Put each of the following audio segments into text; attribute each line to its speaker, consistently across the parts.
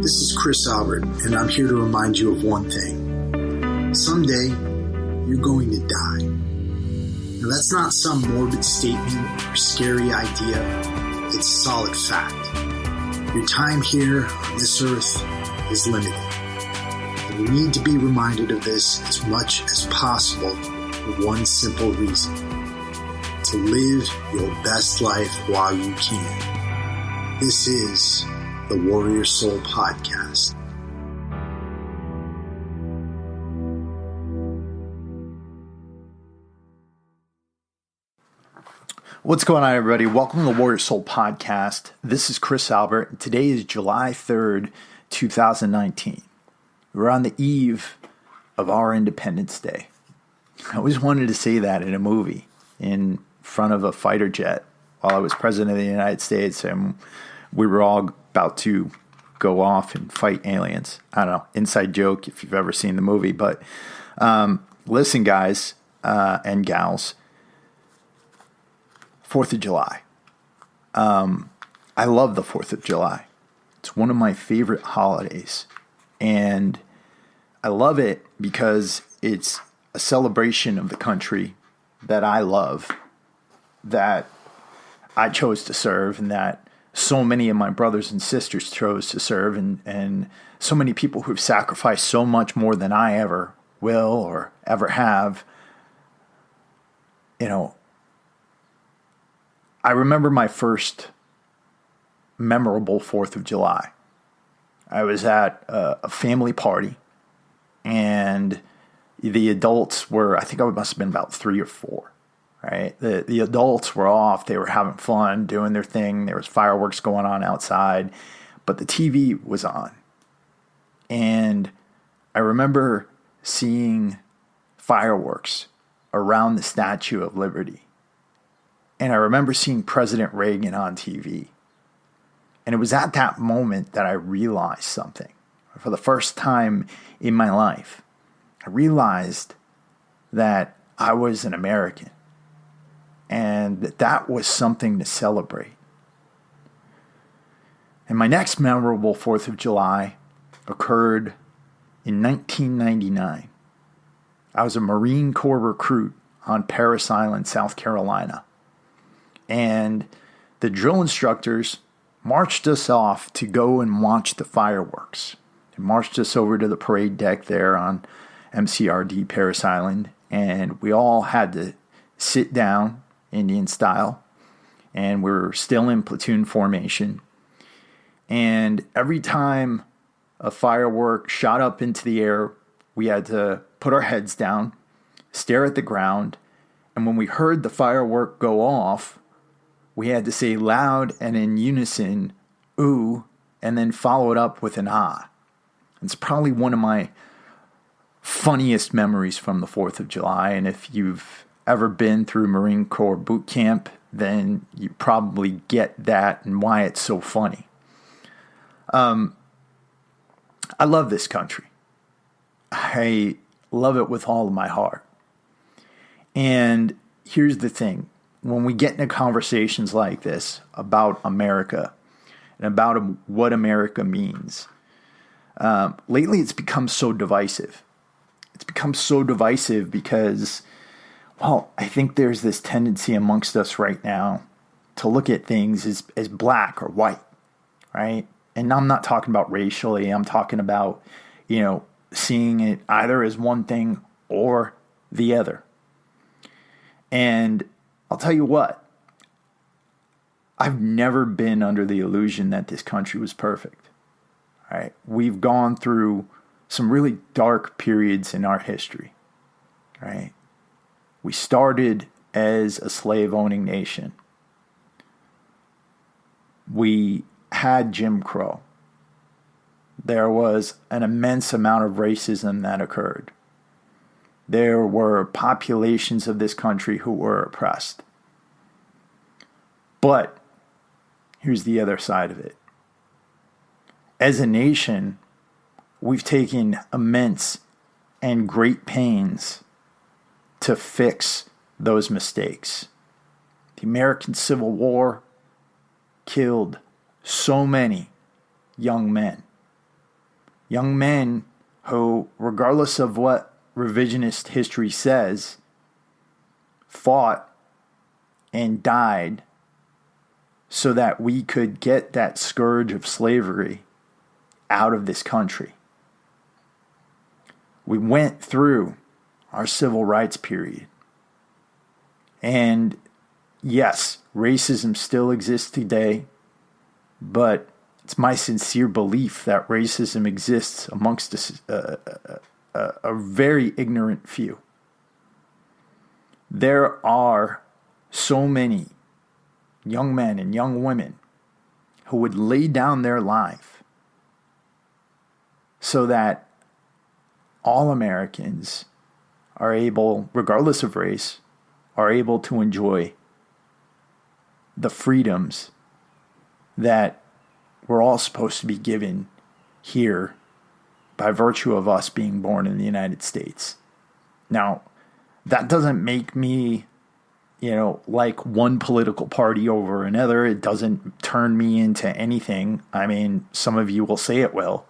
Speaker 1: This is Chris Albert, and I'm here to remind you of one thing. Someday, you're going to die. Now, that's not some morbid statement or scary idea. It's solid fact. Your time here on this earth is limited. And you need to be reminded of this as much as possible for one simple reason. To live your best life while you can. This is the Warrior Soul Podcast.
Speaker 2: What's going on, everybody? Welcome to the Warrior Soul Podcast. This is Chris Albert, and today is July 3rd, 2019. We're on the eve of our Independence Day. I always wanted to say that in a movie in front of a fighter jet while I was president of the United States, and we were all about to go off and fight aliens. I don't know, inside joke if you've ever seen the movie. But listen, guys and gals, 4th of July. I love the 4th of July. It's one of my favorite holidays. And I love it because it's a celebration of the country that I love, that I chose to serve, and that so many of my brothers and sisters chose to serve, and so many people who've sacrificed so much more than I ever will or ever have. You know, I remember my first memorable 4th of July. I was at a family party, and the adults were, I think I must have been about 3 or 4. Right, the adults were off. They were having fun, doing their thing. There was fireworks going on outside, but the TV was on. And I remember seeing fireworks around the Statue of Liberty. And I remember seeing President Reagan on TV. And it was at that moment that I realized something. For the first time in my life, I realized that I was an American. And that was something to celebrate. And my next memorable 4th of July occurred in 1999. I was a Marine Corps recruit on Parris Island, South Carolina. And the drill instructors marched us off to go and watch the fireworks. They marched us over to the parade deck there on MCRD Parris Island. And we all had to sit down, Indian style, and we're still in platoon formation. And every time a firework shot up into the air, we had to put our heads down, stare at the ground, and when we heard the firework go off, we had to say loud and in unison, ooh, and then follow it up with an ah. It's probably one of my funniest memories from the 4th of July, and if you've ever been through Marine Corps boot camp, then you probably get that and why it's so funny. I love this country. I love it with all of my heart. And here's the thing. When we get into conversations like this about America and about what America means, lately it's become so divisive. It's become so divisive because, well, I think there's this tendency amongst us right now to look at things as black or white, right? And I'm not talking about racially. I'm talking about, seeing it either as one thing or the other. And I'll tell you what, I've never been under the illusion that this country was perfect, right? We've gone through some really dark periods in our history, right? We started as a slave-owning nation. We had Jim Crow. There was an immense amount of racism that occurred. There were populations of this country who were oppressed. But here's the other side of it. As a nation, we've taken immense and great pains to fix those mistakes. The American Civil War killed so many young men. Young men who, regardless of what revisionist history says, fought and died so that we could get that scourge of slavery out of this country. We went through our civil rights period. And yes, racism still exists today, but it's my sincere belief that racism exists amongst a very ignorant few. There are so many young men and young women who would lay down their life so that all Americans are able, regardless of race, are able to enjoy the freedoms that we're all supposed to be given here by virtue of us being born in the United States. Now, that doesn't make me, like one political party over another. It doesn't turn me into anything. I mean, some of you will say it will,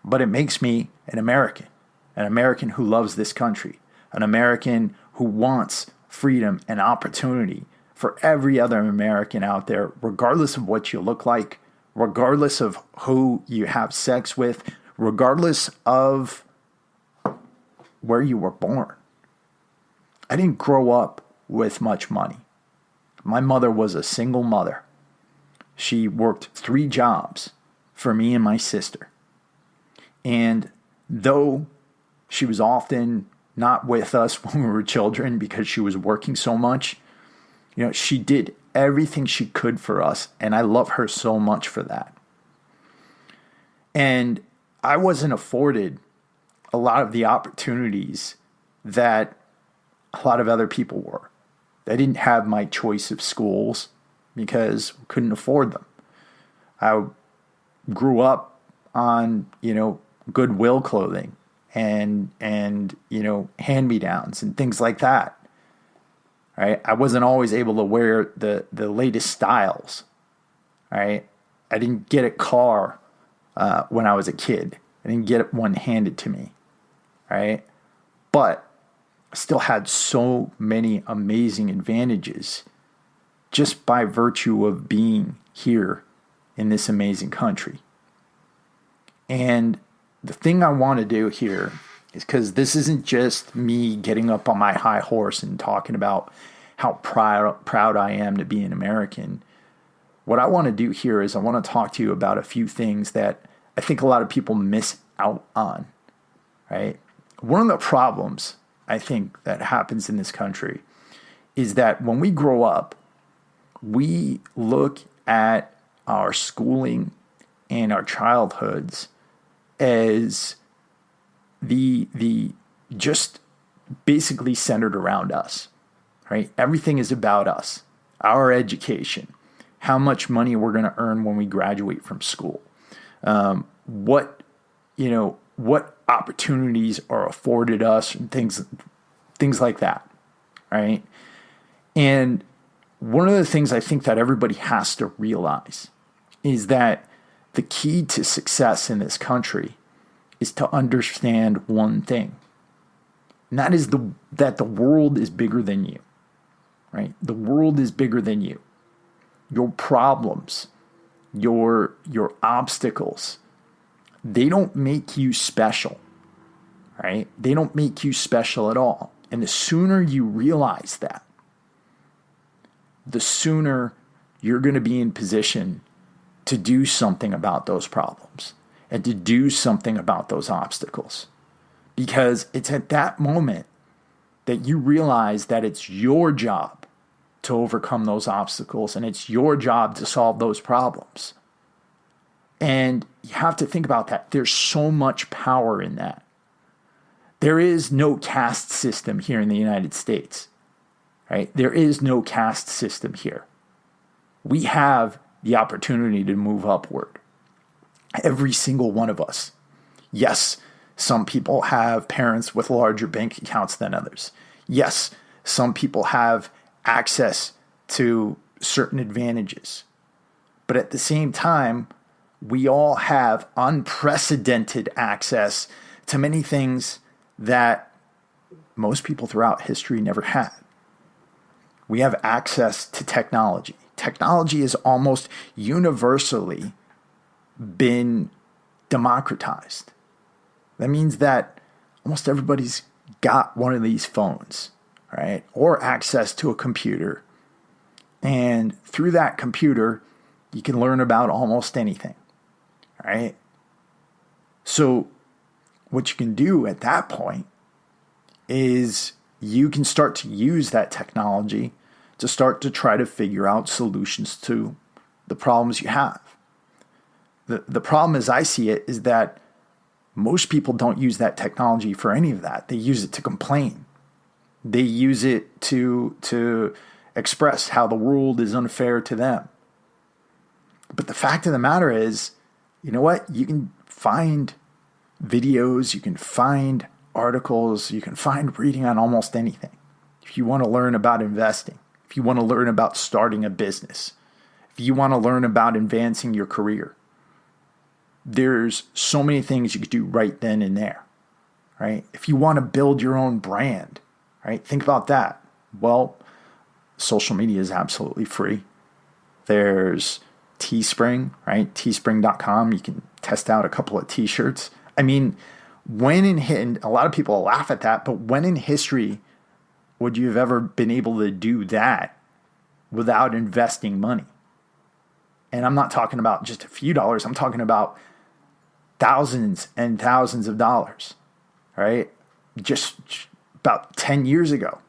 Speaker 2: but it makes me an American who loves this country, an American who wants freedom and opportunity for every other American out there, regardless of what you look like, regardless of who you have sex with, regardless of where you were born. I didn't grow up with much money. My mother was a single mother. She worked 3 jobs for me and my sister. And though she was often not with us when we were children because she was working so much, she did everything she could for us, and I love her so much for that. And I wasn't afforded a lot of the opportunities that a lot of other people were. I didn't have my choice of schools because we couldn't afford them. I grew up on, Goodwill clothing and hand-me-downs and things like that. Right? I wasn't always able to wear the latest styles. Right? I didn't get a car when I was a kid. I didn't get one handed to me. Right? But I still had so many amazing advantages just by virtue of being here in this amazing country. And the thing I want to do here is, because this isn't just me getting up on my high horse and talking about how proud I am to be an American. What I want to do here is I want to talk to you about a few things that I think a lot of people miss out on, right? One of the problems I think that happens in this country is that when we grow up, we look at our schooling and our childhoods as the just basically centered around us, right? Everything is about us, our education, how much money we're going to earn when we graduate from school, what opportunities are afforded us, and things like that, right? And one of the things I think that everybody has to realize is that the key to success in this country is to understand one thing. And that is that the world is bigger than you, right? The world is bigger than you. Your problems, your obstacles, they don't make you special, right? They don't make you special at all. And the sooner you realize that, the sooner you're going to be in position to do something about those problems and to do something about those obstacles. Because it's at that moment that you realize that it's your job to overcome those obstacles and it's your job to solve those problems. And you have to think about that. There's so much power in that. There is no caste system here in the United States, right? There is no caste system here. We have the opportunity to move upward. Every single one of us. Yes, some people have parents with larger bank accounts than others. Yes, some people have access to certain advantages. But at the same time, we all have unprecedented access to many things that most people throughout history never had. We have access to technology. Technology has almost universally been democratized. That means that almost everybody's got one of these phones, right? Or access to a computer. And through that computer, you can learn about almost anything, right? So what you can do at that point is you can start to use that technology to start to try to figure out solutions to the problems you have. The problem as I see it is that most people don't use that technology for any of that. They use it to complain. They use it to express how the world is unfair to them. But the fact of the matter is, you know what? You can find videos, you can find articles, you can find reading on almost anything. If you want to learn about investing, if you want to learn about starting a business, if you want to learn about advancing your career, there's so many things you could do right then and there, right? If you want to build your own brand, right? Think about that. Well, social media is absolutely free. There's Teespring, right? Teespring.com. You can test out a couple of t-shirts. I mean, and a lot of people laugh at that, but when in history would you have ever been able to do that without investing money? And I'm not talking about just a few dollars. I'm talking about thousands and thousands of dollars, right? Just about 10 years ago,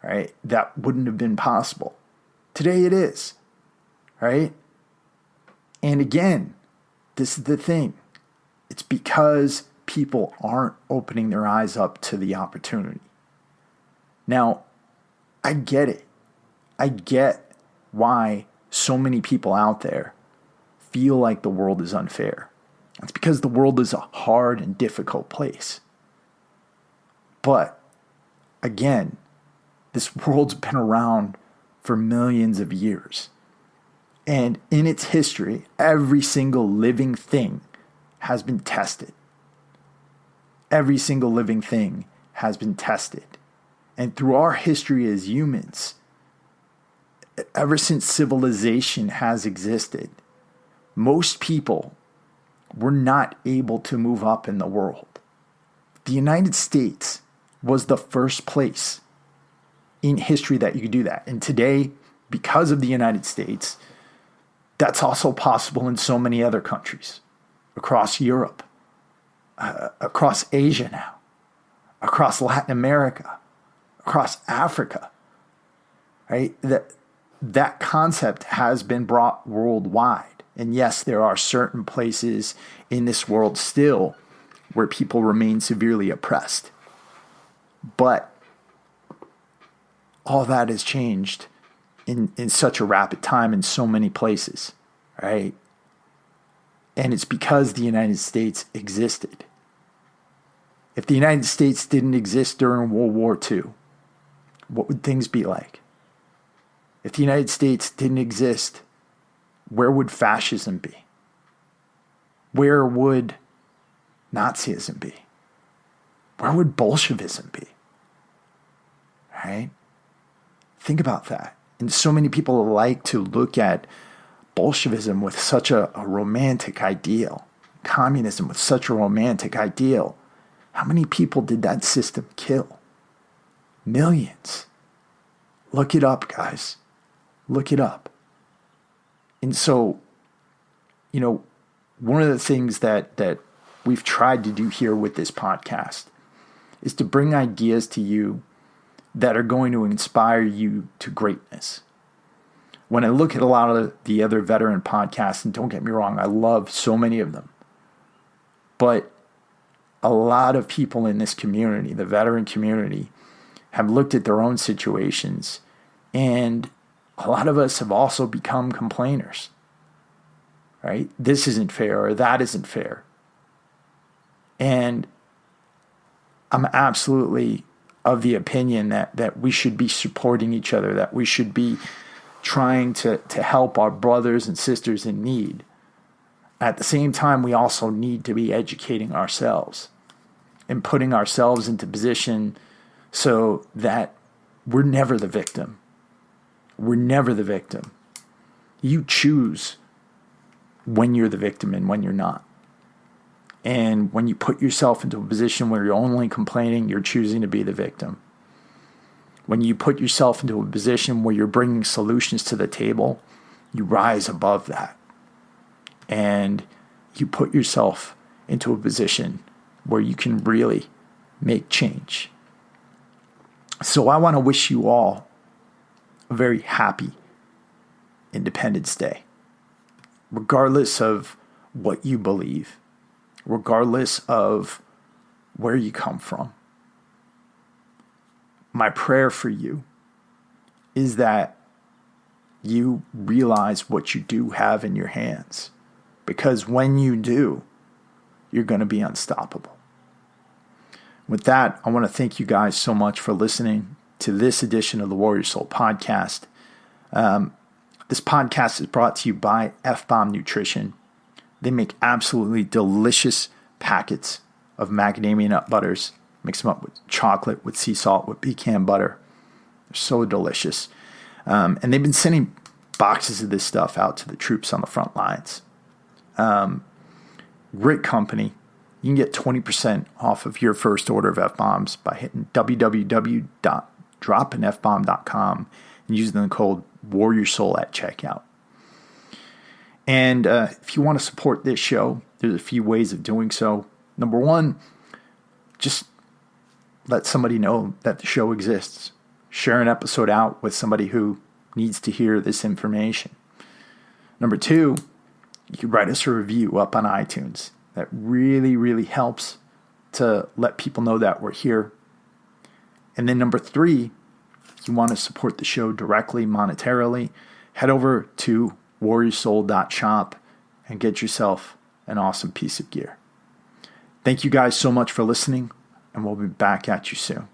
Speaker 2: right? That wouldn't have been possible. Today it is, right? And again, this is the thing. It's because people aren't opening their eyes up to the opportunity. Now, I get it. I get why so many people out there feel like the world is unfair. It's because the world is a hard and difficult place. But again, this world's been around for millions of years. And in its history, every single living thing has been tested. Every single living thing has been tested. And through our history as humans, ever since civilization has existed, most people were not able to move up in the world. The United States was the first place in history that you could do that. And today, because of the United States, that's also possible in so many other countries, across Europe, across Asia now, across Latin America, across Africa, right? That concept has been brought worldwide. And yes, there are certain places in this world still where people remain severely oppressed. But all that has changed in such a rapid time in so many places, right? And it's because the United States existed. If the United States didn't exist during World War II, what would things be like? If the United States didn't exist, where would fascism be? Where would Nazism be? Where would Bolshevism be? Right? Think about that. And so many people like to look at Bolshevism with such a romantic ideal, communism with such a romantic ideal. How many people did that system kill? Millions. Look it up, guys. Look it up. And so, one of the things that we've tried to do here with this podcast is to bring ideas to you that are going to inspire you to greatness. When I look at a lot of the other veteran podcasts, and don't get me wrong, I love so many of them, but a lot of people in this community, the veteran community, have looked at their own situations, and a lot of us have also become complainers, right? This isn't fair, or that isn't fair. And I'm absolutely of the opinion that we should be supporting each other, that we should be trying to help our brothers and sisters in need. At the same time, we also need to be educating ourselves and putting ourselves into position so that we're never the victim. We're never the victim. You choose when you're the victim and when you're not. And when you put yourself into a position where you're only complaining, you're choosing to be the victim. When you put yourself into a position where you're bringing solutions to the table, you rise above that. And you put yourself into a position where you can really make change. So I want to wish you all a very happy Independence Day. Regardless of what you believe, regardless of where you come from. My prayer for you is that you realize what you do have in your hands. Because when you do, you're going to be unstoppable. With that, I want to thank you guys so much for listening to this edition of the Warrior Soul podcast. This podcast is brought to you by F-Bomb Nutrition. They make absolutely delicious packets of macadamia nut butters. Mix them up with chocolate, with sea salt, with pecan butter. They're so delicious. And they've been sending boxes of this stuff out to the troops on the front lines. Great company. You can get 20% off of your first order of F-Bombs by hitting www.dropinfbomb.com and using the code WarriorSoul at checkout. And if you want to support this show, there's a few ways of doing so. Number one, just let somebody know that the show exists. Share an episode out with somebody who needs to hear this information. Number two, you can write us a review up on iTunes. That really, really helps to let people know that we're here. And then number three, if you want to support the show directly monetarily, head over to warriorsoul.shop and get yourself an awesome piece of gear. Thank you guys so much for listening, and we'll be back at you soon.